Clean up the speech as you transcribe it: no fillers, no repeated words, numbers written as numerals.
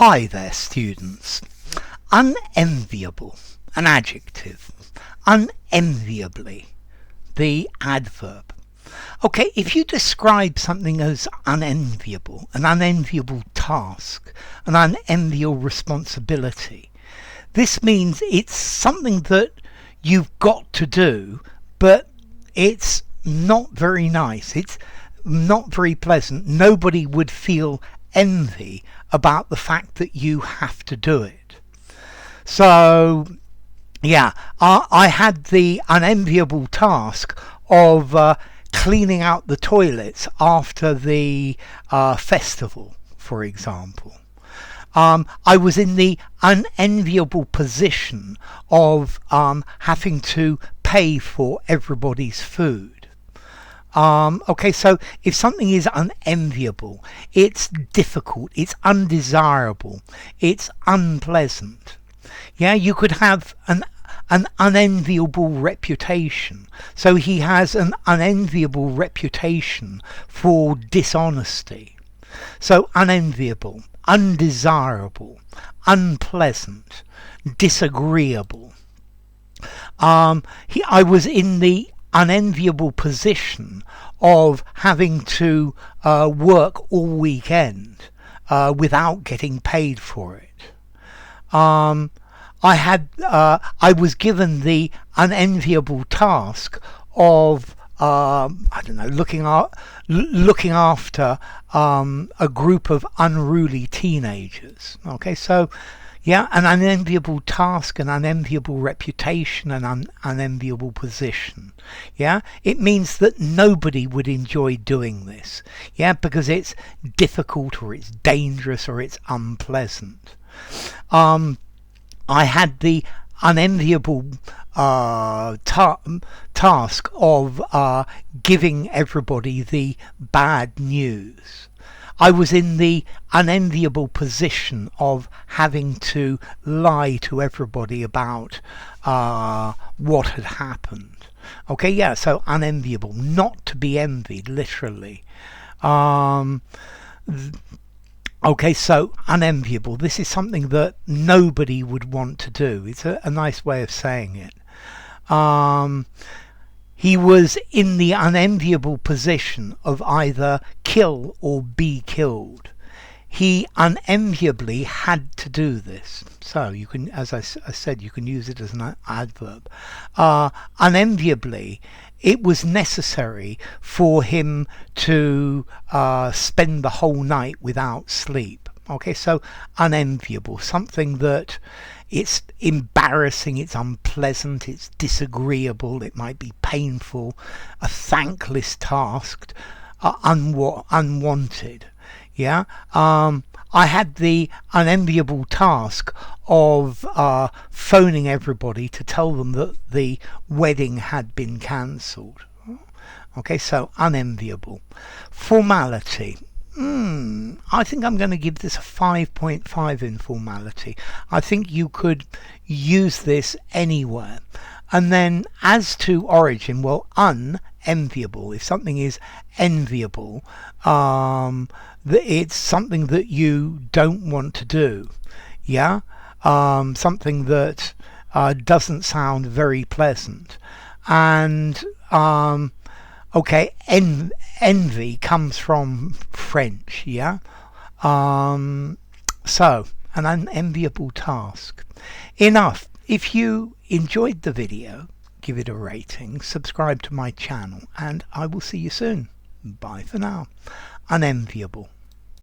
Hi there, students. Unenviable, an adjective. Unenviably, the adverb. Okay, if you describe something as unenviable, an unenviable task, an unenviable responsibility, this means it's something that you've got to do, but it's not very nice. It's not very pleasant. Nobody would feel envy about the fact that you have to do it. So yeah, I had the unenviable task of cleaning out the toilets after the festival, for example. I was in the unenviable position of having to pay for everybody's food. Okay, so if something is unenviable, it's difficult, it's undesirable, it's unpleasant. Yeah, you could have an unenviable reputation. So he has an unenviable reputation for dishonesty. So unenviable, undesirable, unpleasant, disagreeable. I was in the unenviable position of having to work all weekend without getting paid for it. I was given the unenviable task of looking after a group of unruly teenagers. Okay, so yeah, an unenviable task, an unenviable reputation, an unenviable position. Yeah, it means that nobody would enjoy doing this. Yeah, because it's difficult or it's dangerous or it's unpleasant. I had the unenviable task of giving everybody the bad news. I was in the unenviable position of having to lie to everybody about what had happened. Okay, yeah, so unenviable, not to be envied, literally. Okay, so unenviable. This is something that nobody would want to do. It's a nice way of saying it. He was in the unenviable position of either kill or be killed. He unenviably had to do this. So you can, as I said, you can use it as an adverb. Unenviably, it was necessary for him to spend the whole night without sleep. Okay, so unenviable, something that it's embarrassing, it's unpleasant, it's disagreeable, it might be painful, a thankless task, unwanted. Yeah, I had the unenviable task of phoning everybody to tell them that the wedding had been cancelled. Okay, so unenviable. Formality. I think I'm going to give this a 5.5 in formality. I think you could use this anywhere. And then as to origin, well, unenviable. If something is enviable, it's something that you don't want to do. Yeah, something that doesn't sound very pleasant. And okay, envy comes from French, yeah? So, an unenviable task. Enough. If you enjoyed the video, give it a rating, subscribe to my channel, and I will see you soon. Bye for now. Unenviable.